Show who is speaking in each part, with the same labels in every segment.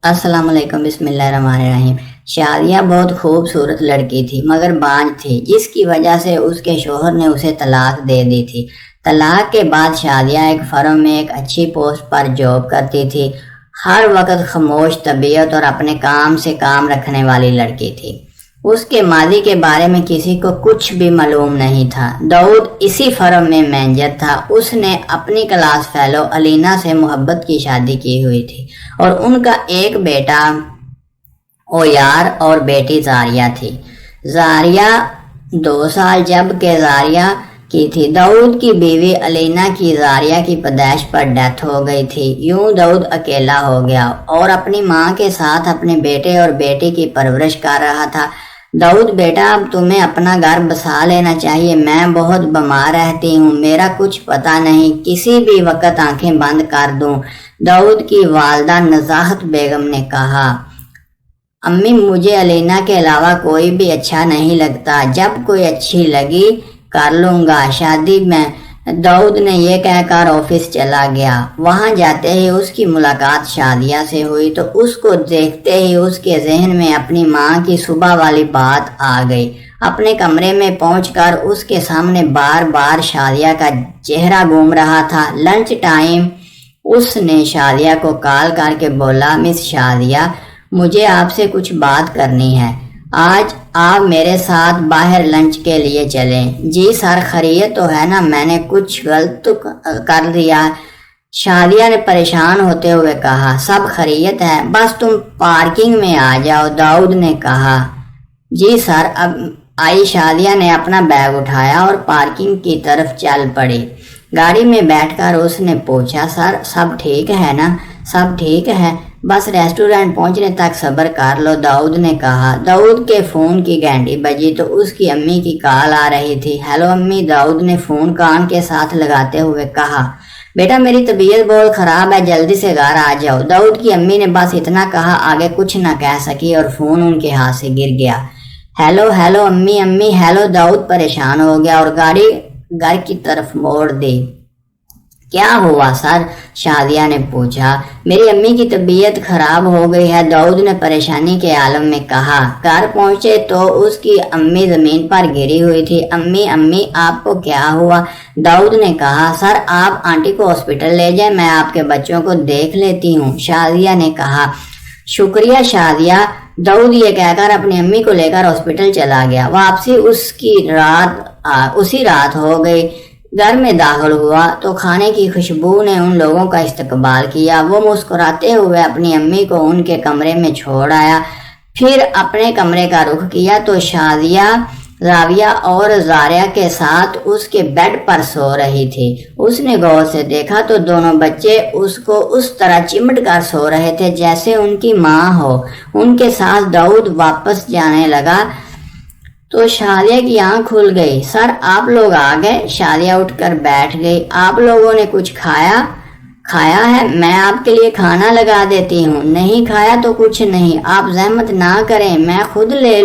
Speaker 1: السلام علیکم، بسم اللہ الرحمن الرحیم۔ شادیہ بہت خوبصورت لڑکی تھی مگر بانجھ تھی، جس کی وجہ سے اس کے شوہر نے اسے طلاق دے دی تھی۔ طلاق کے بعد شادیہ ایک فرم میں ایک اچھی پوسٹ پر جاب کرتی تھی۔ ہر وقت خاموش طبیعت اور اپنے کام سے کام رکھنے والی لڑکی تھی۔ اس کے ماضی کے بارے میں کسی کو کچھ بھی معلوم نہیں تھا۔ داؤد اسی فرم میں مینیجر تھا۔ اس نے اپنی کلاس فیلو الینا سے محبت کی شادی کی ہوئی تھی اور ان کا ایک بیٹا اویار اور بیٹی زاریہ تھی۔ زاریہ 2 سال جبکہ زاریہ کی تھی۔ داؤد کی بیوی الینا کی زاریہ کی پیدائش پر ڈیتھ ہو گئی تھی۔ یوں داؤد اکیلا ہو گیا اور اپنی ماں کے ساتھ اپنے بیٹے اور بیٹی کی پرورش کر رہا تھا۔ داؤد بیٹا، اب تمہیں اپنا گھر بسا لینا چاہیے۔ میں بہت بیمار رہتی ہوں، میرا کچھ پتہ نہیں، کسی بھی وقت آنکھیں بند کر دوں۔ داؤد کی والدہ نزاہت بیگم نے کہا، امی مجھے الینا کے علاوہ کوئی بھی اچھا نہیں لگتا، جب کوئی اچھی لگی کر لوں گا شادی میں۔ داؤد نے یہ کہہ کر آفس چلا گیا۔ وہاں جاتے ہی اس کی ملاقات شادیہ سے ہوئی تو اس کو دیکھتے ہی اس کے ذہن میں اپنی ماں کی صبح والی بات آ گئی۔ اپنے کمرے میں پہنچ کر اس کے سامنے بار بار شادیہ کا چہرہ گھوم رہا تھا۔ لنچ ٹائم اس نے شادیہ کو کال کر کے بولا، مس شادیہ، مجھے آپ سے کچھ بات کرنی ہے، آج آپ میرے ساتھ باہر لنچ کے لیے چلیں۔ جی سر، خیریت تو ہے نا؟ میں نے کچھ غلط کر دیا؟ شادیہ نے پریشان ہوتے ہوئے کہا، سب خیریت ہے، بس تم پارکنگ میں آ جاؤ۔ داؤد نے کہا، جی سر۔ اب آئی شادیہ نے اپنا بیگ اٹھایا اور پارکنگ کی طرف چل پڑی۔ گاڑی میں بیٹھ کر اس نے پوچھا، سر سب ٹھیک ہے نا؟ سب ٹھیک ہے، بس ریسٹورنٹ پہنچنے تک صبر کر لو، داؤد نے کہا۔ داؤد کے فون کی گھنٹی بجی تو اس کی امی کی کال آ رہی تھی۔ ہیلو امی، داؤد نے فون کان کے ساتھ لگاتے ہوئے کہا۔ بیٹا میری طبیعت بہت خراب ہے، جلدی سے گھر آ جاؤ۔ داؤد کی امی نے بس اتنا کہا، آگے کچھ نہ کہہ سکی اور فون ان کے ہاتھ سے گر گیا۔ ہیلو ہیلو امی، امی ہیلو۔ داؤد پریشان ہو گیا اور گاڑی گھر کی طرف موڑ دی۔ کیا ہوا سر؟ شادیہ نے پوچھا۔ میری امی کی طبیعت خراب ہو گئی ہے، داؤد نے پریشانی کے عالم میں کہا۔ گھر پہنچے تو اس کی امی زمین پر گری ہوئی تھی۔ امی امی آپ کو کیا ہوا؟ داؤد نے کہا، سر آپ آنٹی کو ہاسپٹل لے جائیں، میں آپ کے بچوں کو دیکھ لیتی ہوں۔ شادیہ نے کہا، شکریہ شادیہ۔ داؤد یہ کہہ کر اپنی امی کو لے کر ہاسپٹل چلا گیا۔ واپسی اسی رات ہو گئی۔ گھر میں داخل ہوا تو کھانے کی خوشبو نے ان لوگوں کا استقبال کیا۔ وہ مسکراتے ہوئے اپنی امی کو ان کے کمرے میں چھوڑ آیا، پھر اپنے کمرے کا رخ کیا تو شادیہ راویہ اور زاریہ کے ساتھ اس کے بیڈ پر سو رہی تھی۔ اس نے غور سے دیکھا تو دونوں بچے اس کو اس طرح چمٹ کر سو رہے تھے جیسے ان کی ماں ہو۔ ان کے ساتھ داؤد واپس جانے لگا تو شادیہ کی آنکھ کھل گئی۔ سر آپ لوگ آ گئے؟ شادیہ اٹھ کر بیٹھ گئی۔ آپ لوگوں نے کچھ کھایا ہے؟ میں آپ کے لیے کھانا لگا دیتی ہوں۔ نہیں کھایا تو کچھ نہیں، آپ زحمت نہ کریں، میں خود لے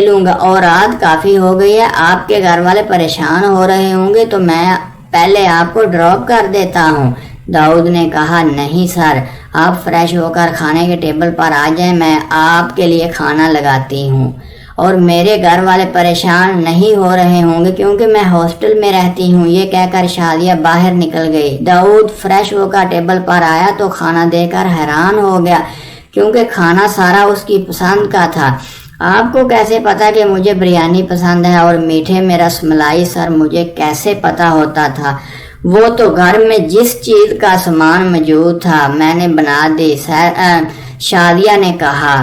Speaker 1: لوں گا، اور رات کافی ہو گئی ہے، آپ کے گھر والے پریشان ہو رہے ہوں گے تو میں پہلے آپ کو ڈراپ کر دیتا ہوں۔ داؤد نے کہا، نہیں سر، آپ فریش ہو کر کھانے کے ٹیبل پر آ جائیں، میں آپ کے لیے کھانا لگاتی ہوں، اور میرے گھر والے پریشان نہیں ہو رہے ہوں گے کیونکہ میں ہاسٹل میں رہتی ہوں۔ یہ کہہ کر شادیہ باہر نکل گئی۔ داؤد فریش ہو کر ٹیبل پر آیا تو کھانا دیکھ کر حیران ہو گیا کیونکہ کھانا سارا اس کی پسند کا تھا۔ آپ کو کیسے پتا کہ مجھے بریانی پسند ہے اور میٹھے میں رس ملائی؟ سر مجھے کیسے پتا ہوتا تھا؟ وہ تو گھر میں جس چیز کا سامان موجود تھا میں نے بنا دی، شادیہ نے کہا۔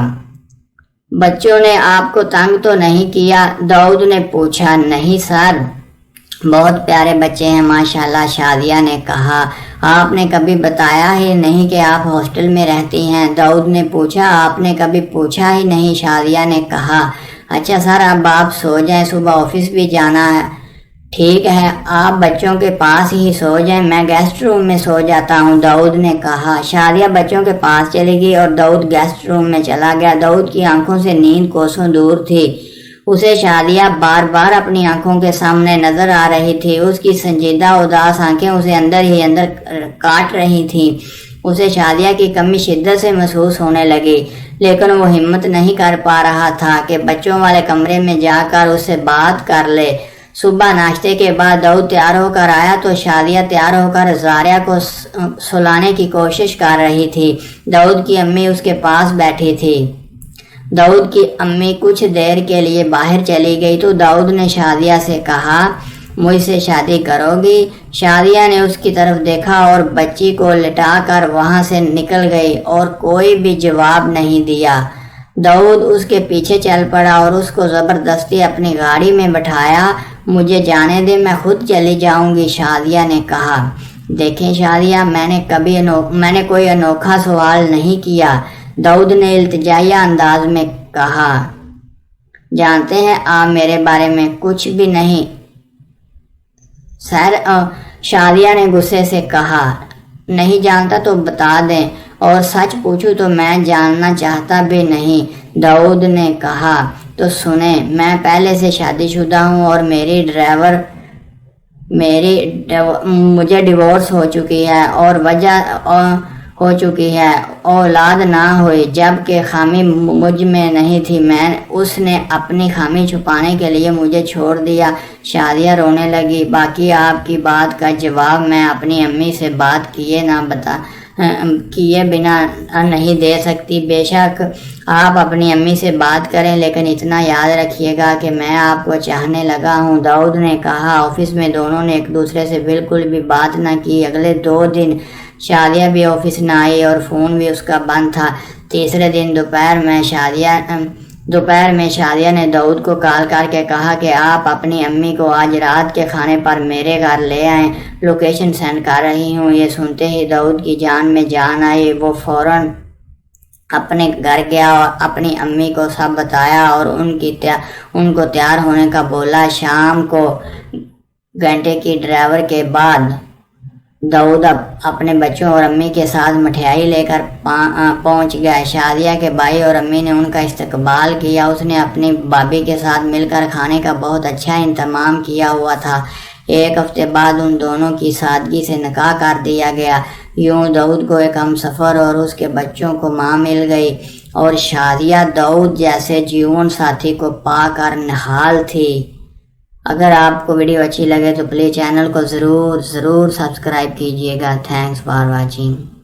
Speaker 1: بچوں نے آپ کو تنگ تو نہیں کیا؟ داؤد نے پوچھا۔ نہیں سر، بہت پیارے بچے ہیں ماشاءاللہ، شادیہ نے کہا۔ آپ نے کبھی بتایا ہی نہیں کہ آپ ہاسٹل میں رہتی ہیں؟ داؤد نے پوچھا۔ آپ نے کبھی پوچھا ہی نہیں، شادیہ نے کہا۔ اچھا سر، اب آپ سو جائیں، صبح آفس بھی جانا ہے۔ ٹھیک ہے، آپ بچوں کے پاس ہی سو جائیں، میں گیسٹ روم میں سو جاتا ہوں، داؤد نے کہا۔ شادیہ بچوں کے پاس چلی گئی اور داؤد گیسٹ روم میں چلا گیا۔ داؤد کی آنکھوں سے نیند کوسوں دور تھی۔ اسے شادیہ بار بار اپنی آنکھوں کے سامنے نظر آ رہی تھی۔ اس کی سنجیدہ اداس آنکھیں اسے اندر ہی اندر کاٹ رہی تھیں۔ اسے شادیہ کی کمی شدت سے محسوس ہونے لگی، لیکن وہ ہمت نہیں کر پا رہا تھا کہ بچوں والے کمرے میں جا کر اس سے بات کر لے۔ صبح ناشتے کے بعد داؤد تیار ہو کر آیا تو شادیہ تیار ہو کر زاریہ کو سلانے کی کوشش کر رہی تھی۔ داؤد کی امی اس کے پاس بیٹھی تھی۔ داؤد کی امی کچھ دیر کے لیے باہر چلی گئی تو داؤد نے شادیہ سے کہا، مجھ سے شادی کرو گی؟ شادیہ نے اس کی طرف دیکھا اور بچی کو لٹا کر وہاں سے نکل گئی اور کوئی بھی جواب نہیں دیا۔ داؤد اس کے پیچھے چل پڑا اور اس کو زبردستی اپنی گاڑی میں بٹھایا۔ مجھے جانے دے، میں خود چلی جاؤں گی، شادیہ نے کہا۔ دیکھیں شادیہ، میں نے کوئی انوکھا سوال نہیں کیا، داؤد نے التجائیہ انداز میں کہا۔ جانتے ہیں آپ میرے بارے میں کچھ بھی نہیں؟ شادیہ نے غصے سے کہا۔ نہیں جانتا تو بتا دیں، اور سچ پوچھوں تو میں جاننا چاہتا بھی نہیں، داؤد نے کہا۔ تو سنیں، میں پہلے سے شادی شدہ ہوں اور مجھے ڈیورس ہو چکی ہے اور وجہ ہو چکی ہے، اولاد نہ ہوئی، جبکہ خامی مجھ میں نہیں تھی، اس نے اپنی خامی چھپانے کے لیے مجھے چھوڑ دیا۔ شادیہ رونے لگی۔ باقی آپ کی بات کا جواب میں اپنی امی سے بات کیے بنا نہیں دے سکتی۔ بے شک آپ اپنی امی سے بات کریں، لیکن اتنا یاد رکھیے گا کہ میں آپ کو چاہنے لگا ہوں، داؤد نے کہا۔ آفس میں دونوں نے ایک دوسرے سے بالکل بھی بات نہ کی۔ اگلے 2 دن شادیہ بھی آفس نہ آئی اور فون بھی اس کا بند تھا۔ تیسرے دن دوپہر میں شادیہ نے داؤد کو کال کر کے کہا کہ آپ اپنی امی کو آج رات کے کھانے پر میرے گھر لے آئیں، لوکیشن سینڈ کر رہی ہوں۔ یہ سنتے ہی داؤد کی جان میں جان آئی۔ وہ فوراً اپنے گھر گیا اور اپنی امی کو سب بتایا اور ان کو تیار ہونے کا بولا۔ شام کو گھنٹے کی ڈرائیور کے بعد داؤد اپنے بچوں اور امی کے ساتھ مٹھائی لے کر پہنچ گیا۔ شادیہ کے بھائی اور امی نے ان کا استقبال کیا۔ اس نے اپنی بھابھی کے ساتھ مل کر کھانے کا بہت اچھا انتظام کیا ہوا تھا۔ 1 ہفتے بعد ان دونوں کی سادگی سے نکاح کر دیا گیا۔ یوں داؤد کو ایک ہمسفر اور اس کے بچوں کو ماں مل گئی، اور شادیہ داؤد جیسے جیون ساتھی کو پا کر نہال تھی۔ اگر آپ کو ویڈیو اچھی لگے تو پلیز چینل کو ضرور سبسکرائب کیجیے گا۔ Thanks for watching.